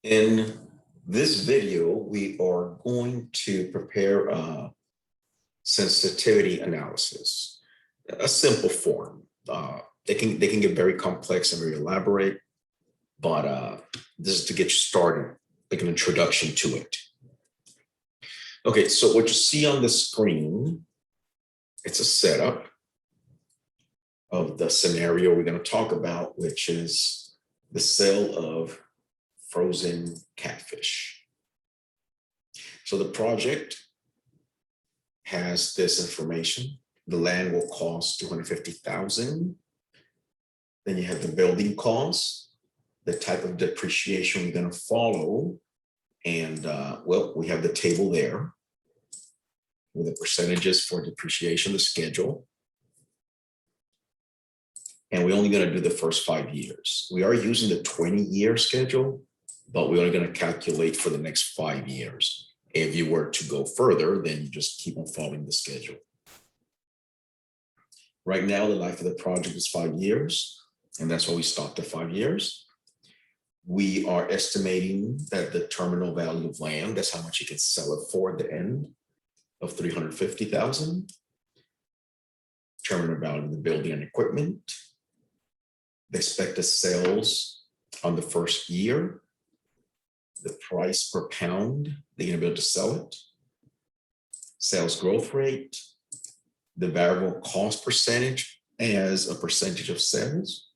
In this video, we are going to prepare a sensitivity analysis, a simple form. They can get very complex and very elaborate, but this is to get you started, like an introduction to it. Okay, so what you see on the screen, it's a setup of the scenario we're going to talk about, which is the sale of frozen catfish. So the project has this information. The land will cost $250,000. Then you have the building costs, the type of depreciation we're going to follow, and well, we have the table there with the percentages for depreciation, the schedule. And we're only going to do the first 5 years. We are using the 20-year schedule, but we're only going to calculate for the next 5 years. If you were to go further, then you just keep on following the schedule. Right now, the life of the project is 5 years, and that's why we stopped at 5 years. We are estimating that the terminal value of land, that's how much you can sell it for at the end, of $350,000. Terminal value of the building and equipment. The expected sales on the first year, the price per pound they're going to be able to sell it, sales growth rate, the variable cost percentage as a percentage of sales,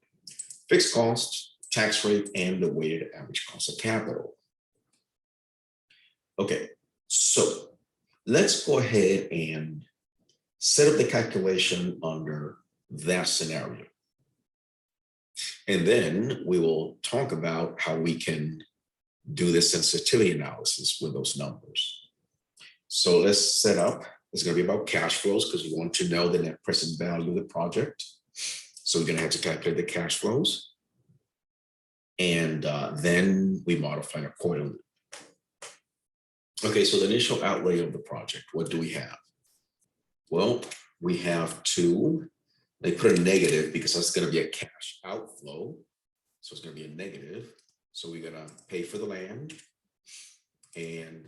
fixed cost, tax rate, and the weighted average cost of capital. Okay, so let's go ahead and set up the calculation under that scenario. And then we will talk about how we can do the sensitivity analysis with those numbers. So let's set up, it's going to be about cash flows because we want to know the net present value of the project. So we're going to have to calculate the cash flows. And then we modify it accordingly. Okay, so the initial outlay of the project, what do we have? Well, we have to, they put a negative because that's going to be a cash outflow. So it's going to be a negative. So we're going to pay for the land and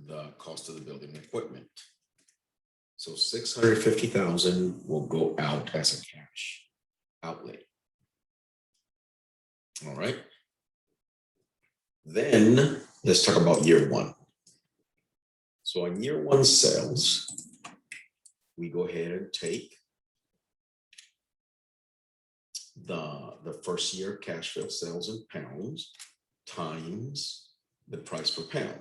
the cost of the building and equipment. So $650,000 will go out as a cash outlay. All right. Then let's talk about year one. So on year one sales, we go ahead and take the first year cash flow sales in pounds times the price per pound.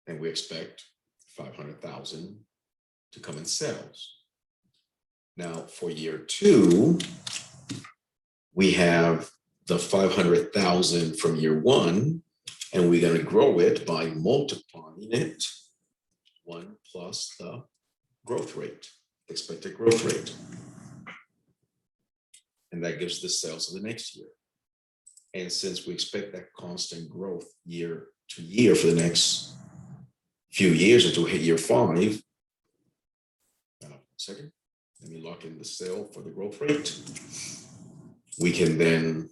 And we expect 500,000 to come in sales. Now for year two, we have the 500,000 from year one, and we're going to grow it by multiplying it 1 plus the growth rate, expected growth rate. And that gives the sales of the next year. And since we expect that constant growth year to year for the next few years until we hit year 5, second, let me lock in the sale for the growth rate. We can then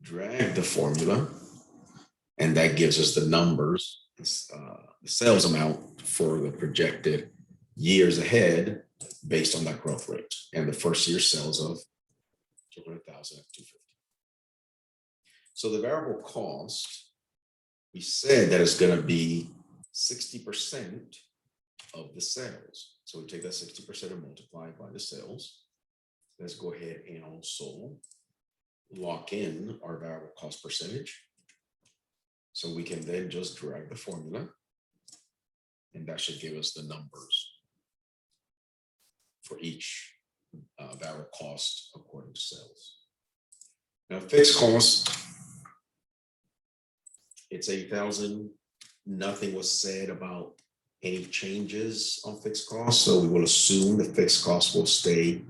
drag the formula, and that gives us the numbers, the sales amount for the projected years ahead based on that growth rate and the first year sales of 200,000 at 250. So the variable cost, we said that is going to be 60% of the sales. So we take that 60% and multiply it by the sales. Let's go ahead and also lock in our variable cost percentage. So we can then just drag the formula, and that should give us the numbers for each variable cost according to sales. Now fixed cost, it's 8,000. Nothing was said about any changes on fixed costs, so we will assume the fixed costs will stay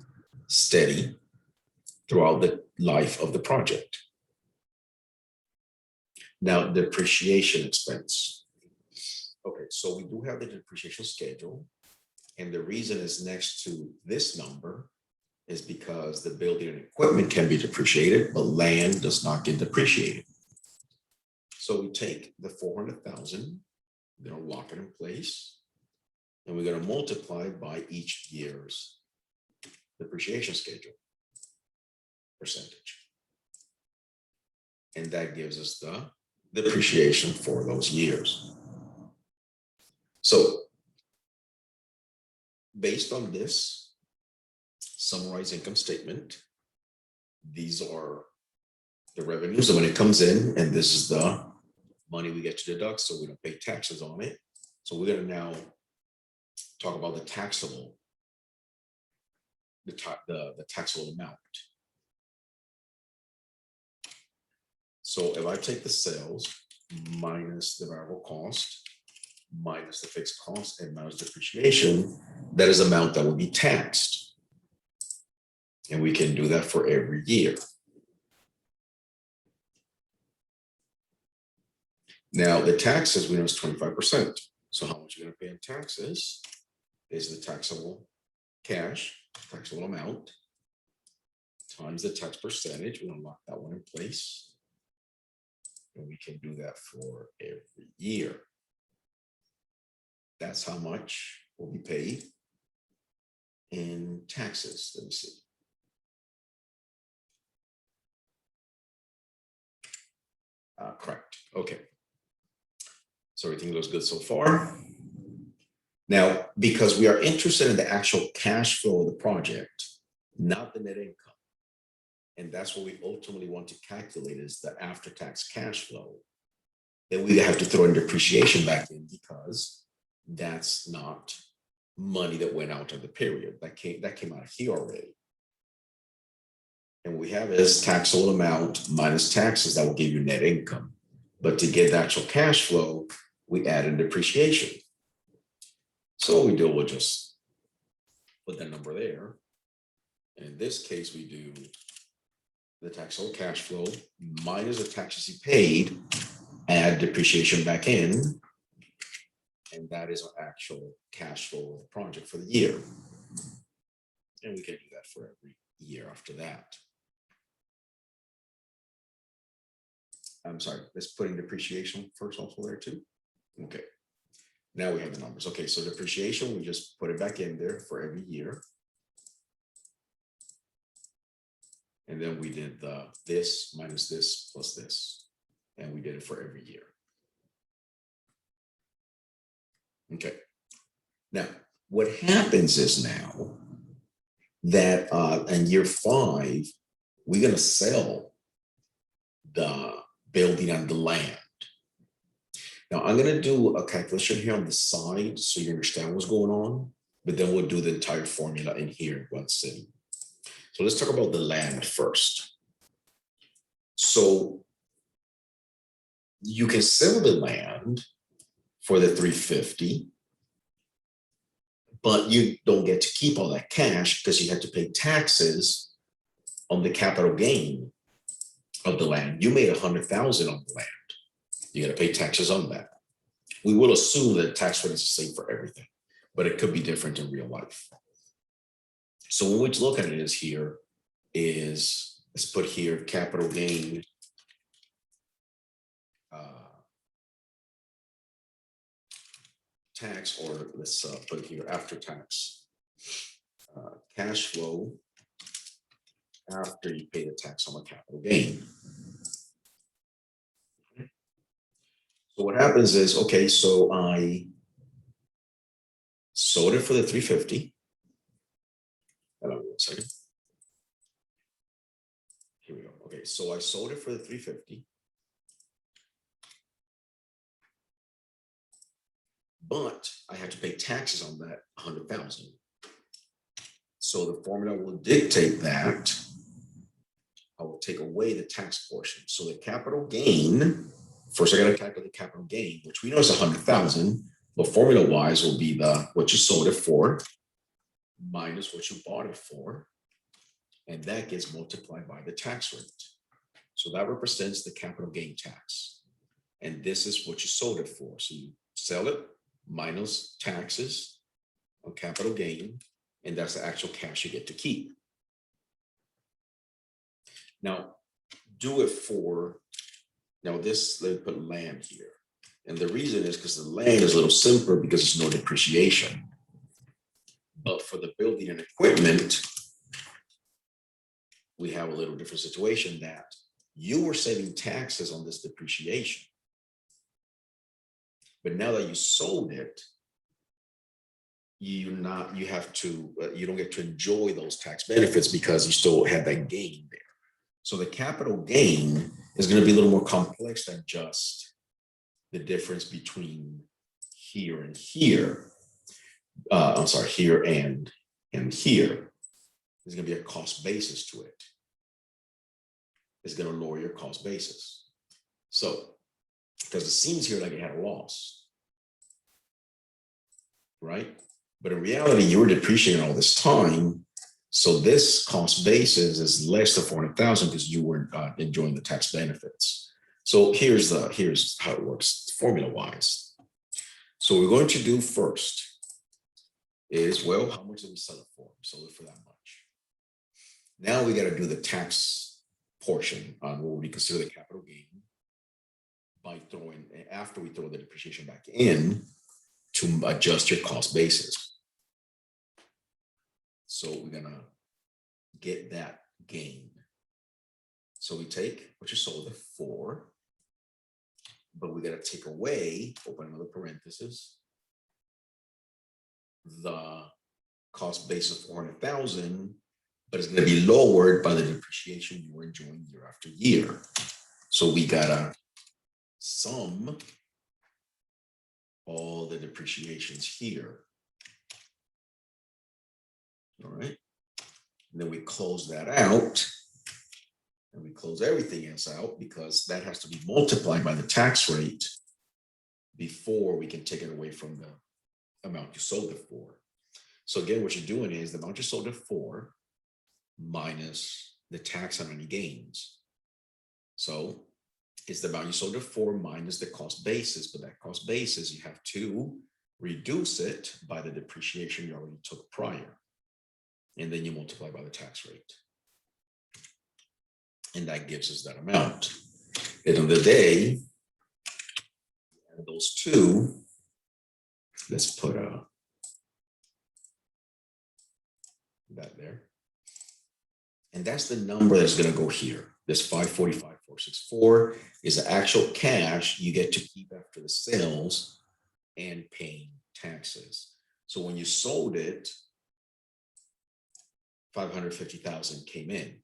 steady throughout the life of the project. Now, depreciation expense. Okay, so we do have the depreciation schedule, and the reason is next to this number is because the building and equipment can be depreciated, but land does not get depreciated. So we take the 400,000, we're gonna lock it in place, and we're gonna multiply by each year's depreciation schedule percentage. And that gives us the depreciation for those years. So based on this summarized income statement, these are the revenues. So when it comes in, and this is the money we get to deduct, so we don't pay taxes on it. So we're going to now talk about the taxable, the taxable amount. So if I take the sales minus the variable cost, minus the fixed cost, and minus depreciation, that is the amount that will be taxed. And we can do that for every year. Now, the taxes, we know is 25%. So how much you're going to pay in taxes is the taxable cash, taxable amount, times the tax percentage. We're going to lock that one in place. And we can do that for every year. That's how much will be paid in taxes. Let me see. Correct. Okay. So everything looks good so far. Now, because we are interested in the actual cash flow of the project, not the net income, and that's what we ultimately want to calculate is the after-tax cash flow, then we have to throw in depreciation back in because that's not money that went out of the period. That came out of here already. And what we have is taxable amount minus taxes that will give you net income. But to get the actual cash flow, we add in depreciation. So what we do, we'll just put that number there. And in this case, we do the taxable cash flow minus the taxes you paid, add depreciation back in, and that is our actual cash flow of the project for the year. And we can do that for every year after that. I'm sorry, let's put in depreciation first also there too. Okay, now we have the numbers. Okay, so depreciation, we just put it back in there for every year. And then we did this minus this plus this, and we did it for every year. Okay, now what happens is now that in year 5, we're going to sell the building and the land. Now I'm going to do a calculation here on the side so you understand what's going on, but then we'll do the entire formula in here in one sitting. So let's talk about the land first. So you can sell the land for the 350, but you don't get to keep all that cash because you have to pay taxes on the capital gain of the land. You made 100,000 on the land. You got to pay taxes on that. We will assume that the tax rate is the same for everything, but it could be different in real life. So when we look at it is here is, let's put here capital gain tax, or let's put here after tax cash flow after you pay the tax on the capital gain. So what happens is, okay, so I sold it for the 350. Hold on 1 second. Here we go. Okay, so I sold it for the 350. But I had to pay taxes on that 100,000. So the formula will dictate that I will take away the tax portion. So the capital gain, first I got to calculate the capital gain, which we know is 100,000, but formula wise will be the what you sold it for minus what you bought it for, and that gets multiplied by the tax rate. So that represents the capital gain tax, and this is what you sold it for. So you sell it minus taxes on capital gain, and that's the actual cash you get to keep. Now, do it for Now this, let me put land here. And the reason is because the land is a little simpler because there's no depreciation. But for the building and equipment, we have a little different situation that you were saving taxes on this depreciation. But now that you sold it, you don't get to enjoy those tax benefits because you still had that gain there. So the capital gain is going to be a little more complex than just the difference between here and here. I'm sorry, here and here. There's going to be a cost basis to it. It's going to lower your cost basis. So, because it seems here like it had a loss, right? But in reality, you were depreciating all this time. So this cost basis is less than 400,000 because you weren't enjoying the tax benefits. So here's how it works formula wise. So we're going to do first is, well, how much did we sell it for? We sold it for that much. Now we got to do the tax portion on what we consider the capital gain by throwing, after we throw the depreciation back in, to adjust your cost basis. So we're gonna get that gain. So we take what you sold it for, but we gotta take away, open another parenthesis, the cost base of 400,000, but it's gonna be lowered by the depreciation you were enjoying year after year. So we gotta sum all the depreciations here. All right. And then we close that out. And we close everything else out because that has to be multiplied by the tax rate before we can take it away from the amount you sold it for. So again, what you're doing is the amount you sold it for minus the tax on any gains. So it's the amount you sold it for minus the cost basis, but that cost basis, you have to reduce it by the depreciation you already took prior. And then you multiply by the tax rate. And that gives us that amount. At the end of the day, add those two, let's put that there. And that's the number that's going to go here. This 545,464 is the actual cash you get to keep after the sales and paying taxes. So when you sold it, 550,000 came in.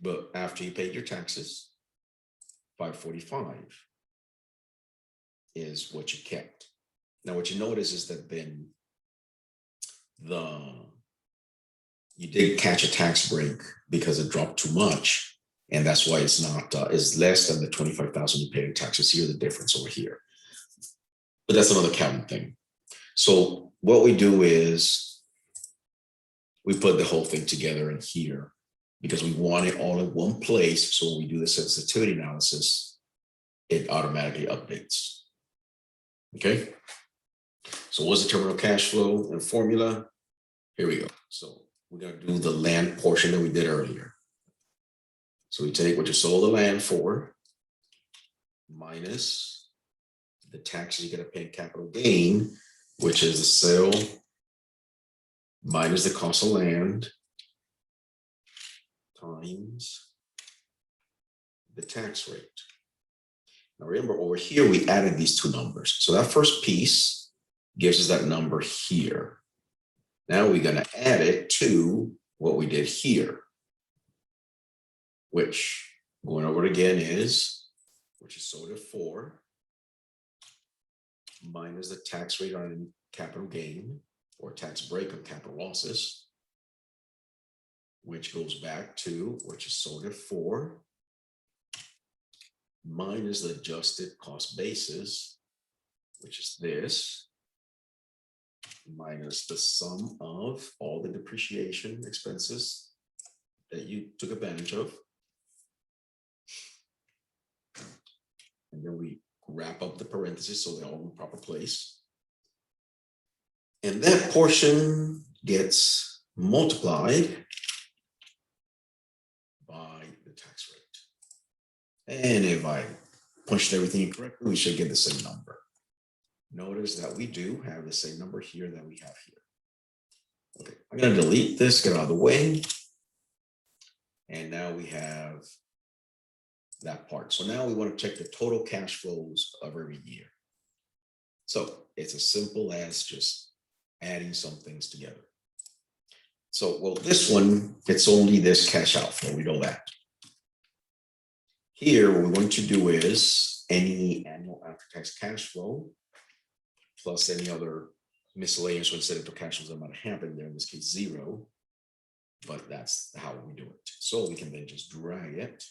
But after you paid your taxes, 545 is what you kept. Now, what you notice is that then you did catch a tax break because it dropped too much. And that's why it's not, is less than the 25,000 you paid in taxes here, the difference over here. But that's another counting thing. So what we do is we put the whole thing together in here because we want it all in one place. So when we do the sensitivity analysis, it automatically updates. Okay. So what's the terminal cash flow and formula? Here we go. So we're going to do the land portion that we did earlier. So we take what you sold the land for minus the taxes you got to pay in capital gain, which is the sale minus the cost of land times the tax rate. Now remember, over here, we added these two numbers. So that first piece gives us that number here. Now we're going to add it to what we did here, which, going over it again, is what you sold it for minus the tax rate on capital gain or tax break on capital losses, which goes back to what you sold it for minus the adjusted cost basis, which is this, minus the sum of all the depreciation expenses that you took advantage of. And then we wrap up the parentheses so they're all in the proper place. And that portion gets multiplied by the tax rate. And if I punched everything correctly, we should get the same number. Notice that we do have the same number here that we have here. Okay, I'm going to delete this, get out of the way. And now we have that part. So now we want to check the total cash flows of every year. So it's as simple as just adding some things together. So, well, this one, it's only this cash outflow. We know that. Here, what we're going to do is any annual after-tax cash flow plus any other miscellaneous incidental cash flows that might have happened there, in this case, 0. But that's how we do it. So we can then just drag it.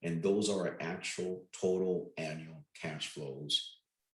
And those are our actual total annual cash flows